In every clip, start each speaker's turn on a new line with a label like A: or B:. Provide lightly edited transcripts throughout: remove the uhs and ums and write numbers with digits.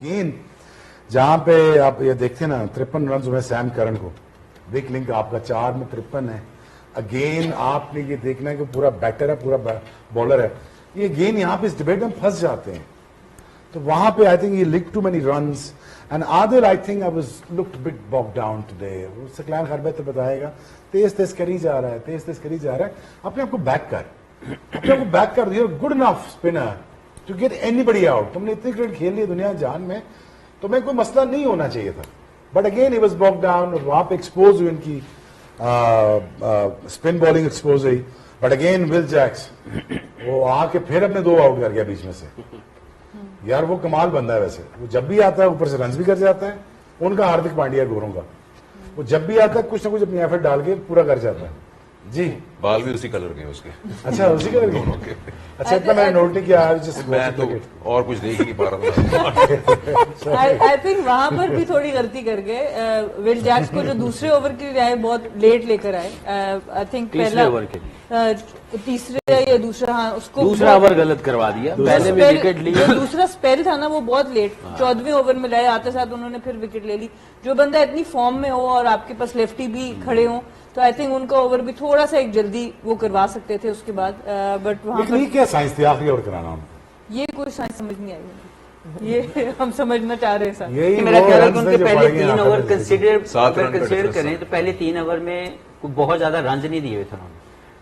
A: गेंद जहां पे आप ये देखते हैं ना 53 रन हुए सैम करन को, बिग लिंक आपका 4 में 53 है. अगेन आपने ये देखना है कि पूरा बैटर है, पूरा बॉलर है. ये गेंद यहाँ पे इस डिबेट में फंस जाते हैं. तो वहां पे आई थिंक ये leaked too many runs and Adil I think I was looked bit bogged down today. Saqlain खैर बेहतर बताएगा. तेज तेज करी जा रहा है, तेज तेज करी जा रहा है. अपने आपको बैक कर, अपने आपको बैक कर दिया. Good enough spinner to get anybody out. तुमने इतनी क्रिकेट खेल ली दुनिया जान में, तुम्हें कोई मसला नहीं होना चाहिए था. But again he was bogged down और वहां पे एक्सपोज हुई उनकी स्पिन बॉलिंग एक्सपोज हुई. बट अगेन विल जैक्स वो आके फिर अपने 2 आउट कर गया बीच में से. यार वो कमाल बंदा है. वैसे वो जब भी आता है ऊपर से रन भी कर जाता है. उनका हार्दिक पांड्या गोरों का, वो जब भी आता है कुछ ना कुछ अपनी एफर्ट डाल के पूरा कर जाता है. जी
B: बाल भी उसी कलर के उसके.
A: अच्छा उसी कलर के. अच्छा इतना मैंने नोट नहीं किया.
B: मैं तो और कुछ देख ही नहीं पा रहा था.
C: आई थिंक वहां पर भी थोड़ी गलती कर गए. विल जैक्स को जो दूसरे ओवर के लिए आए बहुत लेट लेकर आए. आई थिंक पहला
D: ओवर के
C: तीसरे या दूसरा, हाँ उसको
D: दूसरा ओवर गलत करवा दिया. पहले भी विकेट ली.
C: जो दूसरा स्पेल था ना वो बहुत लेट 14वें ओवर में लाए. आते साथ उन्होंने फिर विकेट ले ली. जो बंदा इतनी फॉर्म में हो और आपके पास लेफ्टी भी खड़े हो तो आई थिंक उनका ओवर भी थोड़ा सा एक जल्दी वो करवा सकते थे उसके बाद. बट वहां पर
A: क्या साइंस थी आखिरी ओवर कराना.
C: ये कोई साइंस समझ नहीं आई. ये हम समझना चाह रहे हैं सर.
D: मेरा ख्याल है कि उनके पहले 3 ओवर कंसिडर करें तो पहले 3 ओवर में बहुत ज्यादा रन नहीं दिए थे उन्होंने.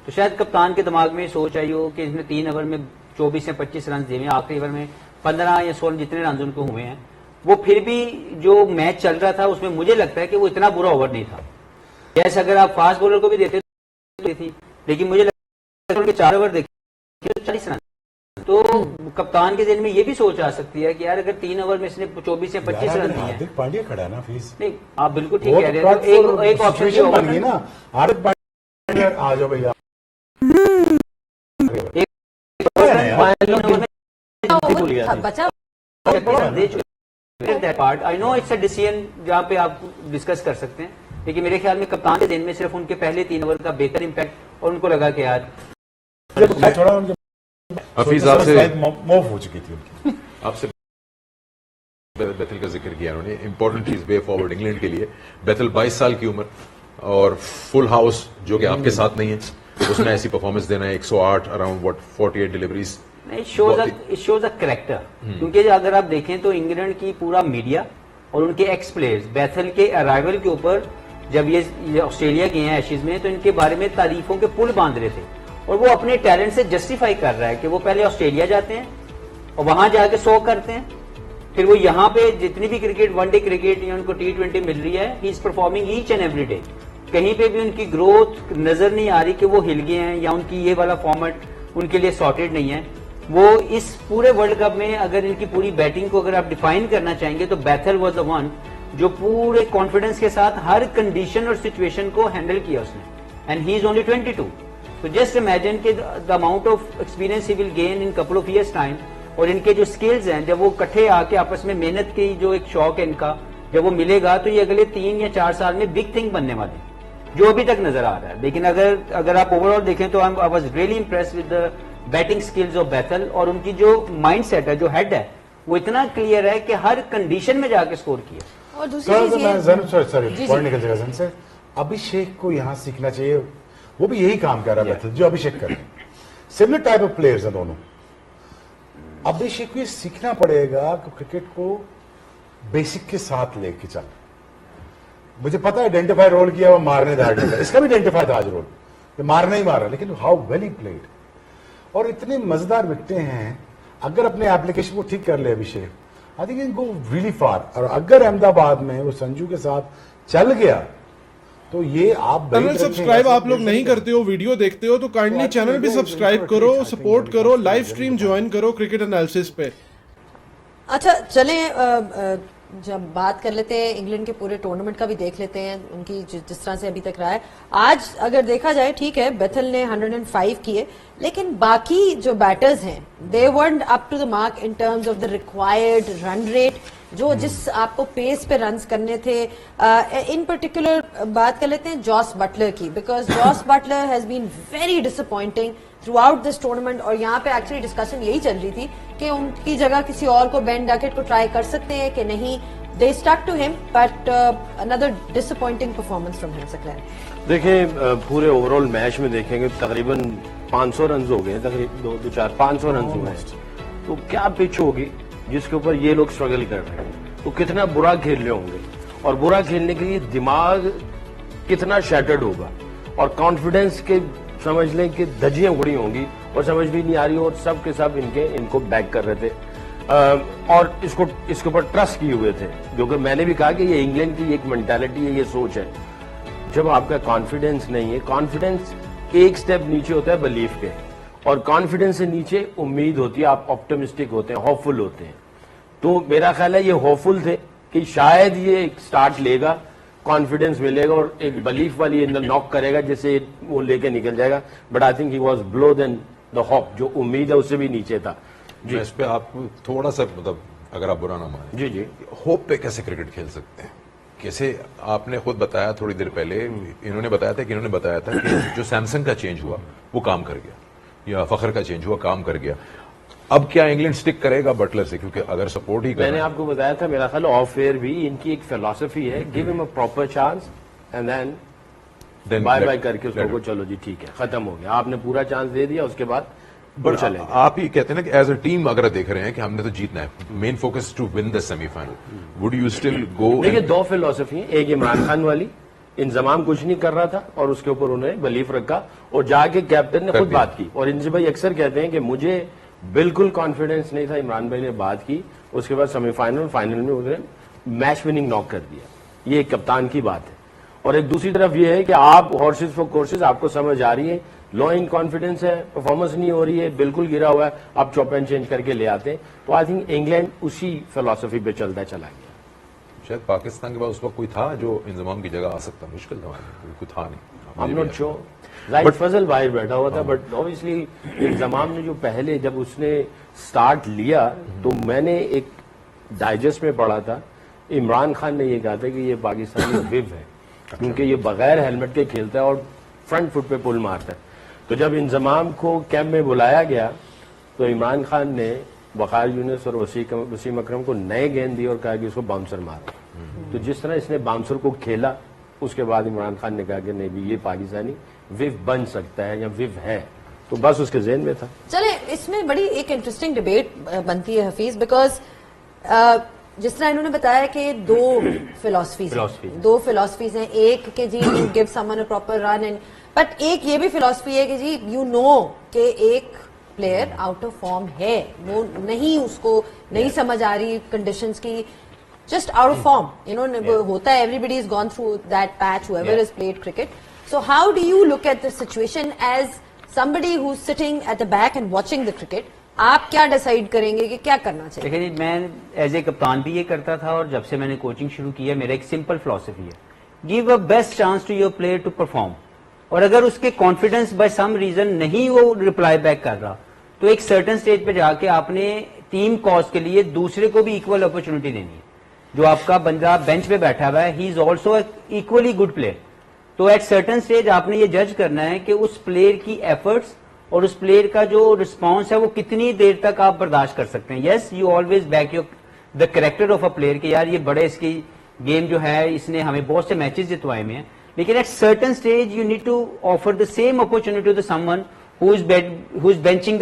D: तो शायद कप्तान के दिमाग में सोच आई हो कि इसने 3 ओवर में 24 या 25 रन दिए. आखिरी ओवर में 15 या 16 जितने रन उनको हुए हैं, वो फिर भी जो मैच चल रहा था उसमें मुझे लगता है कि वो इतना बुरा ओवर नहीं था. जैसे अगर आप फास्ट बॉलर को भी देते थी, लेकिन मुझे लगता है कि 4 ओवर देखिए तो 40 रन. तो कप्तान के जहन में ये भी सोच आ सकती है कि यार अगर 3 ओवर में इसने 24 या 25 रन दिए.
A: हार्दिक पांड्या खड़ा है ना फीस.
D: नहीं आप बिल्कुल ठीक कह रहे हैं. एक ऑप्शन
A: बन गई ना. हार्दिक पांड्या आ जाओ भैया.
D: I know it's a decision जहाँ पे आप डिस्कस कर सकते हैं, लेकिन मेरे ख्याल में कप्तान के दिन में सिर्फ उनके पहले 3 ओवर का बेहतर इम्पैक्ट और उनको लगा कि यार
A: थोड़ा
B: हफीज आपसे
A: मौफ हो चुकी थी.
B: आपसे बेथल का जिक्र किया उन्होंने. इंपॉर्टेंट चीज वे फॉरवर्ड इंग्लैंड के लिए. बेथल 22 साल की उम्र और फुल हाउस जो कि आपके साथ नहीं है, उसमें ऐसी परफॉर्मेंस देना है. 108 around 48 deliveries.
D: It shows a character. क्योंकि अगर आप देखें तो इंग्लैंड की पूरा मीडिया और उनके एक्स प्लेयर्स बेथल के अराइवल के ऊपर जब ये ऑस्ट्रेलिया गए हैं एशेज में, तो इनके बारे में तारीफों के पुल बांध रहे थे. और वो अपने टैलेंट से जस्टिफाई कर रहा है कि वो पहले ऑस्ट्रेलिया जाते हैं और वहां जाके 100 करते हैं, फिर वो यहाँ पे जितनी भी क्रिकेट वनडे क्रिकेट या उनको T20 मिल रही है, he is performing each and every day. कहीं पे भी उनकी ग्रोथ नजर नहीं आ रही कि वो हिल गए हैं या उनकी ये वाला फॉर्मेट उनके लिए सॉर्टेड नहीं है. वो इस पूरे वर्ल्ड कप में अगर इनकी पूरी बैटिंग को अगर आप डिफाइन करना चाहेंगे तो बेथल वाज द वन जो पूरे कॉन्फिडेंस के साथ हर कंडीशन और सिचुएशन को हैंडल किया उसने. And he is only 22. तो जस्ट इमेजिन कि the amount of experience he will gain in couple of years time. और इनके जो स्किल्स हैं जब वो इकट्ठे आके आपस में मेहनत की जो एक शौक है इनका, जब वो मिलेगा तो ये अगले 3 या 4 साल में बिग थिंग बनने वाले जो अभी तक नजर आ रहा है. लेकिन अगर आप ओवरऑल देखें तो I was really impressed with the batting skills of Bethell. और उनकी जो माइंड सेट है, जो हेड है, वो इतना क्लियर है कि हर कंडीशन में जाके स्कोर किया.
C: और दूसरी
A: चीज से अभिषेक को यहाँ सीखना चाहिए. वो भी यही काम कर रहा है बेथल जो अभिषेक कर रहे हैं. सिमिलर टाइप ऑफ प्लेयर्स हैं दोनों. अभिषेक को ये सीखना पड़ेगा कि क्रिकेट को बेसिक के साथ लेके चल. मुझे पता है आइडेंटिफाई रोल किया, वो मारने था. इसका भी आइडेंटिफाई था आज रोल, मारना ही मारा, लेकिन हाउ वेल ही प्लेड. और इतने मजेदार विकटें हैं. अगर अपने एप्लीकेशन को ठीक कर ले Abhishek, I think it go really far. और अगर अहमदाबाद में वो संजू के साथ चल गया तो ये आप
E: चैनल सब्सक्राइब आप लोग नहीं करते हो, वीडियो देखते हो तो काइंडली चैनल भी सब्सक्राइब करो, सपोर्ट करो, लाइव स्ट्रीम ज्वाइन करो क्रिकेट एनालिसिस पे.
F: अच्छा चलें जब बात कर लेते हैं इंग्लैंड के पूरे टूर्नामेंट का भी देख लेते हैं उनकी जिस तरह से अभी तक रहा है. आज अगर देखा जाए ठीक है बेथल ने 105 किए, लेकिन बाकी जो बैटर्स हैं they weren't up to the mark in terms of the required run rate. जो जिस आपको पेस पे रन्स करने थे, इन पर्टिकुलर बात कर लेते हैं जॉस बटलर की, because Jos Buttler has been very disappointing throughout this tournament. और यहाँ पे एक्चुअली डिस्कशन यही चल रही थी کہ ان کی جگہ کسی اور کو بین ڈاکٹ کو ٹرائی کر سکتے ہیں کہ نہیں؟ دے اسٹک ٹو ہم but another disappointing performance from him. Saqlain
G: دیکھیں پورے اوور آل میچ میں دیکھیں گے تقریباً 500 رنز ہو گئے, تقریباً 500 رنز ہوئے ہیں. تو کیا پچ ہوگی جس کے اوپر یہ لوگ اسٹرگل کر رہے ہیں, تو کتنا برا کھیل رہے ہوں گے, اور برا کھیلنے کے لیے دماغ کتنا شیٹرڈ ہوگا, اور کانفیڈنس کے سمجھ لیں کہ دھجیاں اڑی ہوں گی اور سمجھ بھی نہیں آ رہی, اور سب کے سب ان کو بیک کر رہے تھے اور اس کے اوپر ٹرسٹ کیے ہوئے تھے. جو کہ میں نے بھی کہا کہ یہ انگلینڈ کی ایک مینٹالٹی ہے, یہ سوچ ہے. جب آپ کا کانفیڈنس نہیں ہے, کانفیڈنس ایک سٹیپ نیچے ہوتا ہے بلیف کے, اور کانفیڈنس سے نیچے امید ہوتی ہے, آپ آپٹمسٹک ہوتے ہیں, ہوپ فل ہوتے ہیں. تو میرا خیال ہے یہ ہوپ فل تھے کہ شاید یہ ایک سٹارٹ لے گا, کانفیڈنس ملے گا اور ایک بلیف والی اندر ناک کرے گا جسے وہ لے کے نکل جائے گا. But I think he was blew then the hope, جو امید ہے اس سے بھی نیچے تھا.
B: جی اس پہ آپ تھوڑا سا مطلب اگر آپ برا نہ مانیں,
G: جی جی
B: ہوپ پہ کیسے کرکٹ کھیل سکتے ہیں؟ کیسے آپ نے خود بتایا تھوڑی دیر پہلے, انہوں نے بتایا تھا کہ جو سیمسنگ کا چینج ہوا وہ کام کر گیا, یا فخر کا چینج ہوا کام کر گیا. اب کیا انگلینڈ سٹک کرے گا بٹلر سے؟ کیونکہ اگر سپورٹ ہی
G: میں نے آپ کو بتایا تھا, میرا خیال آف ایئر بھی ان کی ایک فلسفی ہے, گیو ہم a proper chance and then bye bye کر کے اس کو چلو جی ٹھیک ہے ختم ہو گیا, آپ نے پورا چانس دے دیا, اس کے بعد چلے.
B: آپ ہی کہتے ہیں نا کہ ایز اے ٹیم اگر دیکھ رہے ہیں کہ ہم نے تو جیتنا ہے, main focus to win the semi final, would you still go?
G: دیکھیے دو فلسفی ہیں, ایک عمران خان والی, انضمام کچھ نہیں کر رہا تھا اور اس کے اوپر انہوں نے بلیف رکھا اور جا کے کیپٹن نے خود بات کی. اور ان سے بھائی اکثر کہتے ہیں کہ مجھے بالکل کانفیڈنس نہیں تھا, عمران بھائی نے بات کی, اس کے بعد سیمی فائنل فائنل میں انہوں نے میچ وننگ ناک کر دیا. یہ ایک کپتان کی بات ہے. اور ایک دوسری طرف یہ ہے کہ آپ ہارسز فور کورسز, آپ کو سمجھ آ رہی ہے, لو ان کانفیڈنس ہے, پرفارمنس نہیں ہو رہی ہے, بالکل گرا ہوا ہے, آپ چاپ اینڈ چینج کر کے لے آتے ہیں. تو آئی تھنک انگلینڈ اسی فلسفی پہ چلتا چلا گیا.
B: شاید پاکستان کے پاس اس وقت کوئی تھا جو انضمام کی جگہ آ سکتا, مشکل تھا, کوئی تھا نہیں.
G: I'm not sure. زاہد فضل باہر بیٹھا ہوا تھا, بٹ اوبیسلی انضمام نے جو پہلے جب اس نے سٹارٹ لیا تو میں نے ایک ڈائجسٹ میں پڑھا تھا, عمران خان نے یہ کہا تھا کہ یہ پاکستانی ویو ہے, کیونکہ یہ بغیر ہیلمٹ کے کھیلتا ہے اور فرنٹ فٹ پہ پل مارتا ہے. تو جب انضمام کو کیمپ میں بلایا گیا تو عمران خان نے وقار یونس اور وسیم اکرم کو نئے گیند دی اور کہا کہ اس کو باؤنسر مارا. تو جس طرح اس نے باؤنسر کو کھیلا, اس کے بعد عمران خان نے کہا کہ نہیں بھی یہ پاکستانی ویو بن سکتا ہے یا ویو ہے, تو بس اس کے ذہن میں تھا.
F: چلیں اس میں بڑی ایک انٹرسٹنگ ڈبیٹ بنتی ہے حفیظ, بیکاز جس طرح انہوں نے بتایا کہ دو فلسفیز ہیں, ایک کہ جی you give someone a proper run, and but ایک یہ بھی فلسفی ہے کہ جی یو نو کہ ایک پلیئر آؤٹ آف فارم ہے, وہ نہیں, اس کو نہیں سمجھ آ رہی کنڈیشنز کی, just out of form, you know ہوتا ہے, everybody is gone through that patch whoever has played cricket. So how do you look at the situation as somebody who's sitting at the back and watching the cricket? آپ کیا decide کریں گے کہ کیا کرنا چاہیے؟
D: دیکھیں جی, میں ایز اے کپتان بھی یہ کرتا تھا, اور جب سے میں نے کوچنگ شروع کی ہے میرا ایک سمپل فلسفی ہے, give a best chance to your player to perform. اور اگر اس کے کانفیڈنس بائی سم ریزن نہیں وہ ریپلائی بیک کر رہا, تو ایک سرٹن اسٹیج پہ جا کے آپ نے ٹیم کاز کے لیے دوسرے کو بھی ایکول اپرچونٹی دینی ہے. جو آپ کا بندہ بینچ پہ بیٹھا ہوا ہے, he is also equally good player. تو ایٹ سرٹن اسٹیج آپ نے یہ جج کرنا ہے کہ اس پلیئر کی ایفرٹس اور اس پلیئر کا جو رسپانس ہے وہ کتنی دیر تک آپ برداشت کر سکتے ہیں. Yes you always back your the character of a player, کہ یار یہ بڑے اس کی گیم جو ہے, اس نے ہمیں بہت سے میچز جتوائے میں ہیں, لیکن at certain stage you need to offer the same opportunity to someone who is benching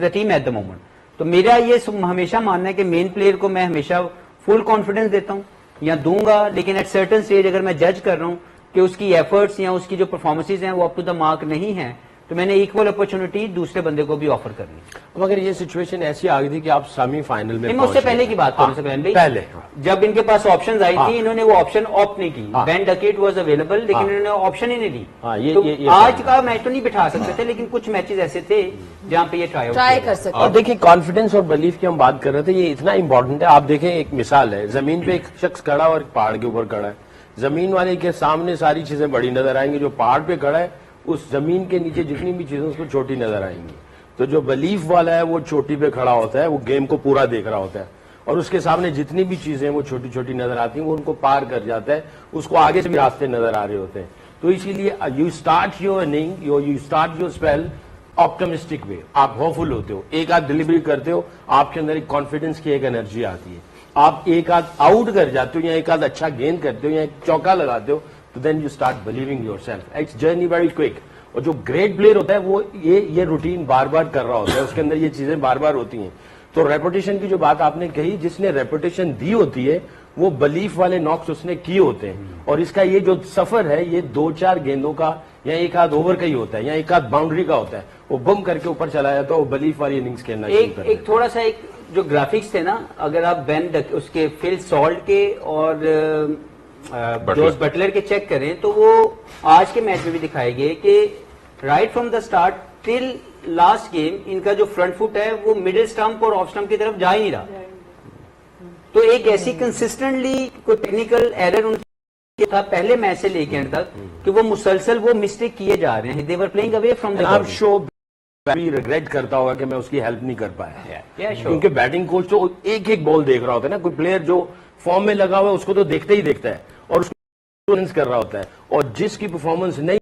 D: the team at the moment. تو میرا یہ ہمیشہ ماننا ہے کہ مین پلیئر کو میں ہمیشہ فل کانفیڈنس دیتا ہوں یا دوں گا, لیکن ایٹ سرٹن اسٹیج اگر میں جج کر رہا ہوں کہ اس کی ایفرٹس یا اس کی جو پرفارمنسز ہیں وہ اپ ٹو دا مارک نہیں ہیں, تو میں نے ایکول اپرچونٹی دوسرے بندے کو بھی آفر کرنی.
G: اب اگر یہ سچویشن ایسی آ گئی تھی کہ آپ سیمی فائنل میں
D: اس سے پہلے کی بات کروں,
G: پہلے
D: جب ان کے پاس آپشنز آئی تھی, انہوں نے وہ آپشن آپٹ نہیں کی. بین ڈکیٹ واز اویلیبل, لیکن انہوں نے آپشن ہی نہیں دی. آج کا میچ تو نہیں بٹھا سکتے تھے, لیکن کچھ میچز ایسے تھے جہاں پہ یہ ٹرائی
F: کر سکتے.
G: اور دیکھیں کانفیڈنس اور بلیف کی ہم بات کر رہے تھے, یہ اتنا امپورٹنٹ ہے. آپ دیکھیں ایک مثال ہے, زمین پہ ایک شخص کھڑا اور ایک پہاڑ کے اوپر کھڑا ہے. زمین والے کے سامنے ساری چیزیں بڑی نظر آئیں گی, جو پہاڑ پہ کھڑا ہے اس زمین کے نیچے جتنی بھی چیزیں اس کو چھوٹی نظر آئیں گی. تو جو بلیف والا ہے وہ چوٹی پہ کھڑا ہوتا ہے, وہ گیم کو پورا دیکھ رہا ہوتا ہے, اور اس کے سامنے جتنی بھی چیزیں وہ چھوٹی چھوٹی نظر آتی ہیں وہ ان کو پار کر جاتا ہے, اس کو آگے سے بھی راستے نظر آ رہے ہوتے ہیں. تو اسی لیے you start your inning, you start your spell optimistic way, आप होपफुल होते हो, एक आध डिलीवरी करते हो, आपके अंदर एक कॉन्फिडेंस की एक एनर्जी आती है, आप एक आध आउट कर जाते हो या एक आध अच्छा गेंद करते हो या एक चौका लगाते हो, तो then you start believing yourself. It's journey very quick. और जो ग्रेट प्लेयर होता है वो ये रूटीन बार बार कर रहा होता है, उसके अंदर ये चीजें बार बार होती हैं. तो रेपुटेशन की जो बात आपने कही, जिसने रेपुटेशन दी होती है वो बलीफ वाले नॉक्स उसने किए होते हैं. और इसका ये जो सफर है ये 2-4 गेंदों का या एक आध ओवर का ही होता है या एक आध बाउंड्री का होता है. वो बम करके ऊपर चला जाता है, वो बलीफ वाली इनिंग्स खेलना शुरू करता है.
D: एक थोड़ा सा एक जो ग्राफिक्स थे ना, अगर आप बेन उसके फिल सॉल्ट के और जॉस बटलर के चेक करें तो वो आज के मैच में भी दिखाए गए कि right from the start till last game इनका जो फ्रंट फुट है वो मिडिल स्टंप और ऑफ स्टंप की तरफ जा ही नहीं रहा. तो एक ऐसी कंसिस्टेंटली कोई टेक्निकल एरर उनके था पहले मैच से लेके एंड तक कि वो मुसलसल वो मिस्टेक किए जा रहे हैं. They were playing away from the
G: I am sure भी रिग्रेट करता होगा कि मैं उसकी हेल्प नहीं कर पाया. क्योंकि बैटिंग कोच तो एक एक बॉल देख रहा होता है ना. कोई प्लेयर जो फॉर्म में लगा हुआ है उसको तो देखते ही देखता है और उसको कर रहा होता है, और जिसकी परफॉर्मेंस नहीं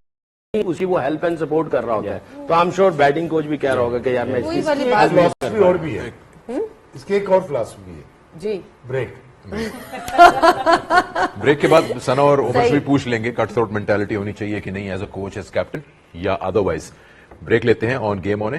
G: उसकी वो हेल्प एंड सपोर्ट कर रहा होता है. तो आई एम श्योर बैटिंग कोच भी कह रहा होगा कि यार मैं
F: वही वाली बात
A: फिलॉसफी और भी है, इसकी एक और फिलॉसफी है
F: जी.
A: ब्रेक.
B: ब्रेक के बाद सना और उमर से भी पूछ लेंगे कट थ्रोट मेंटालिटी होनी चाहिए कि नहीं as a coach as captain या अदरवाइज. ब्रेक लेते हैं ऑन गेम ऑन